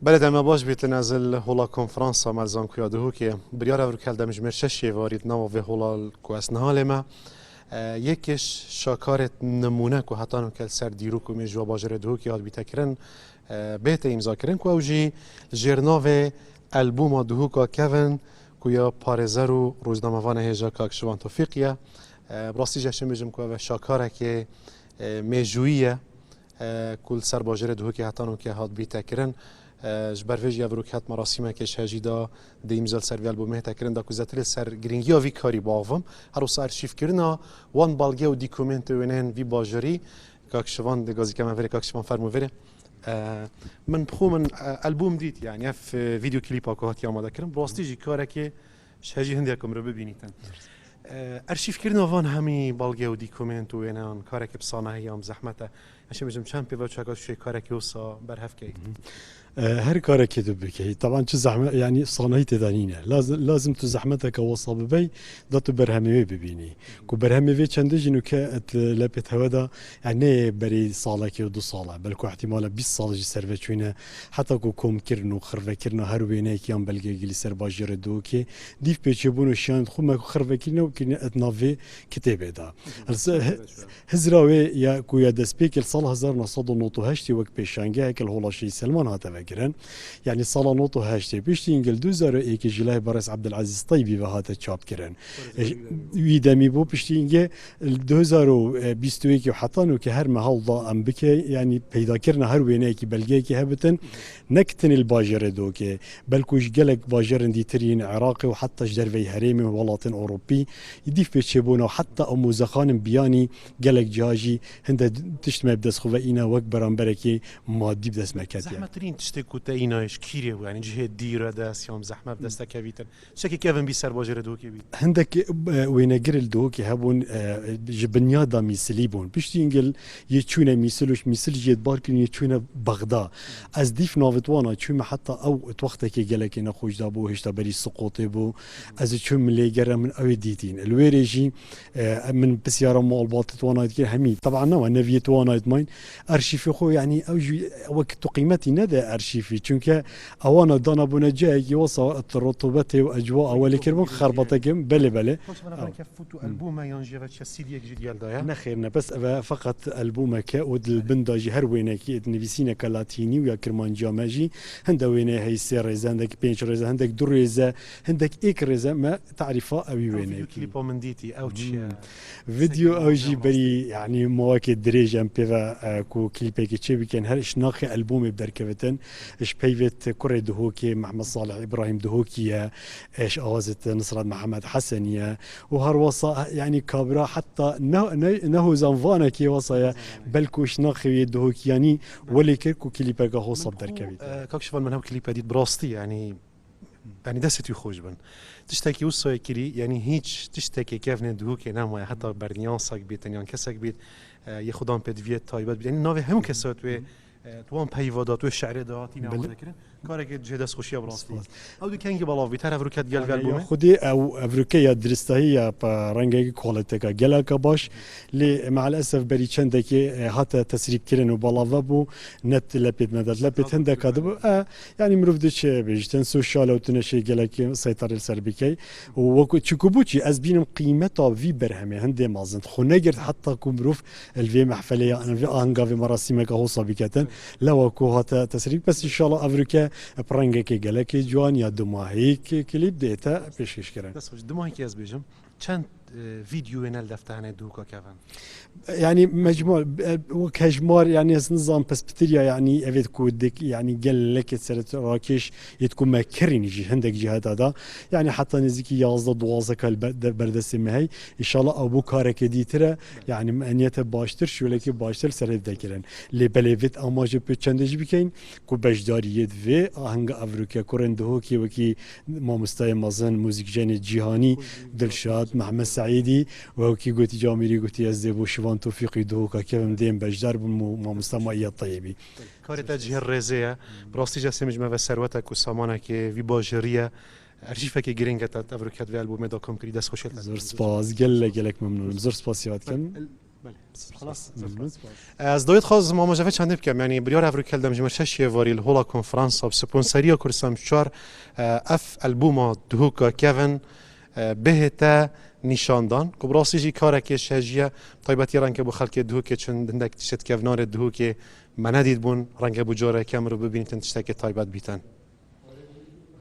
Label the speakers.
Speaker 1: بلد اما باش بیت نازل هولا کنفرانسا ملزان کویا دهو که بریار اورکل دمج مرششی وارد نوا و هولا کو اسنهال ما یکیش شاکارت نمونه کو حتی نکل سر دیرو کو میجوا باجر دهو که یاد بیتکرن بهت امضا کرن کو اوجی جرناو البوم دهو کا کون کویا پارزرو روزنامه‌وان هجا کاکشوان توفیقیه براستی جشن میجم کو شاکاره که میجویه کل سر باجر دهو که حتی نکل هاد بیتکرن جبرویج یا وروکات مراسم که شهیدا دیمزل سر ویل بومه تکرن دا کوزاتل سر گرینگیا وی کاری باوم هر وسار شیف کرنا وان بالگه و دیکومنت ونن وی باجری کاکشوان دگازی کما وری کاکشوان فرمو وری من بخو من البوم دیت يعني اف فيديو كليب اكوات يا ما ذكرن براستي جي كاره که شهجي هنديكم رو ببینیتن ارشیف کردن وان همی بالگه و دیکومنت و اینان کاره که بسانه هیام زحمته اشه بجم چند پیو چاکاش شوی کاره که وصا برهف کی
Speaker 2: هر كاره كده بكي طبعا شو زحمه يعني صناعي تدانينه لازم تو زحمتك وصل ببي دات برهمي ببيني كو برهمي في چنده جنو كات لبت هودا يعني بري صاله كي ودو صاله بلكو احتمال 20 صاله جي سيرفيتشوينه حتى كو كوم كرنو خرفه كرنو هر وينه كيام بلغي جلي سر باجر دو كي ديف بيچبونو شان خو ما خرفه كرنو كي اتنافي كتابه دا هزراوي يا كو يا دسبيك صال 1998 وقت بيشانجه هيك الهولاشي سلمان هذا گرن یعنی سال 98 پیشتی انگل 2001 جلای برس عبدالعزیز طیبی و هات چاپ کردن ویدمی بو پیشتی انگل 2021 و حتی نو که هر محل ضا ام بکه یعنی پیدا کردن هر وینه کی بلگه کی هبتن نکتن الباجر دو که بلکوش گلک باجرن دیترین عراقی و حتی جدر وی هرمی ولاتن اوروبی یدیف بچبونه حتی اموزخان بیانی گلک جاجی هند تشتم بدس خو و اینا وک برانبرکی مادی بدس مکت
Speaker 1: تشتكوتا إيناش كيريو يعني جهة ديرة داس يوم زحمة بدستا كافيتر شكل كيفن بيسر باجر دوكي بيت
Speaker 2: عندك وينجر الدوكي هبون جبنيادا ميسليبون بيشتي انجل يتشونا ميسلوش ميسل جيت باركن يتشونا بغداد از ديف نافتوانا تشوم حتى او وقتك جالك نخوش دابو هشتا بري سقوطي بو از تشوم اللي جرى من او ديتين الويريجي من بسيارة مال باطتوانا كي همي طبعا نوع نفيتوانا ماين ارشيف خو يعني او وقت قيمتي ندى ارشيفي چونك اوانا دانا بونا جاي وصل الرطوبه واجواء اول كربون خربطكم بله
Speaker 1: كفوتو البوم ينجيرا سيدي جديال دايا
Speaker 2: نخيرنا بس فقط البومك ود البنداجي هر وينك نفيسينا كلاتيني ويا كرمان جاماجي هند وينه هي سير ريزا عندك بينش ريزا عندك دور ريزا عندك ايك ريزا ما تعرفها ابي وينك
Speaker 1: فيديو كليب من ديتي اوتش
Speaker 2: فيديو اوجي بري يعني مواكب دريجه بيفا كو كليبك تشبي كان هر شناخي البوم بدركفتن اش بيفت كوري دهوكي محمد صالح ابراهيم دهوكي ايش اوازت نصرت محمد حسنيه وهر وصا يعني كابرا حتى نهو زنفانا كي وصايا بلكوش ناخي دهوكياني ولي كيركو كليبا هو صب دركبيت
Speaker 1: كاكشفال من هاو كليبا دي براستي يعني دستي خوش بن تشتكي وصايا كري يعني هيج تشتكي كيف ندهوكي نام حتى برنيانسك بيت يعني كسك بيت ياخدان بيت تايبات يعني نوفي هم كسات توان پیوادات و شعر داتی نموده کردن کاری که جهت از خوشی براستی او دو کنگی بالا وی طرف روکت گل گل
Speaker 2: خودی او افریقیا درستهی با رنگی کوالیته که گل که باش لی مع الاسف بری چنده که حتی تسریب کردن و بالا و بو نت لپید مدد لپید هنده کدب یعنی مروفده چه بیشتن سوشال و تنشی گل که سیطره سر بکی و چکوبوچی از بینم قیمتا وی برهمه هنده مازند خونه گرد حتی کو مروف الوی محفله یا انوی آهنگا و مراسم که حوصا بکتن لو كوهاتا تسريب بس ان شاء الله افريكا برانجا كي جالك جوان يا دماهي كليب ديتا بيش كران
Speaker 1: بس دماهي كي ازبيجم چند فيديو ينال دفتهانه دوكا كافن
Speaker 2: يعني مجموع وكهجمار يعني نظام بس بتريا يعني افيد كودك يعني قال لك سرت راكش يتكون ما كرين يجي عندك جهات هذا يعني حتى نزيكي يازد دوازك البردس مهي ان شاء الله ابو كارك دي ترى يعني انيته باشتر شو لك باشتر سرت ذكرن لي بليفيت اماج بتشندج بكين كو بجداريت في اهنگ افريقيا كورندو كي وكي ما مستاي مازن موزيك جاني جيهاني دلشاد محمد سعيدي وكي قلت جاميري قلت يزدبو شوان توفيقي دوكا كيفم ديم بجدار ما مستمعية طيبي
Speaker 1: كاري تجيه الرزية براستي جاسم جمع وسروتك وسامانك في باجرية ارشيفك جرينجا تافريكات في البوم داكم كري داس خوشل
Speaker 2: زور سباس قال لك ممنون زور سباس ياتكن
Speaker 1: خلاص
Speaker 2: ممنون.
Speaker 1: از دویت خواست ما مجفت چند بکم یعنی بریار افرو کلدم جمر شش واری الهولا کنفرانس اب سپونسریا کورسام چار اف البوم دهوکا کوین بهتا نشاندان که براسی جی کاره که شجیه طیبتی رنگ بو خلک دهوکه چون دندک تشت کونار دهوکه من ندید بون رنگ بو جاره کم رو ببینید تشتک طیبت بیتن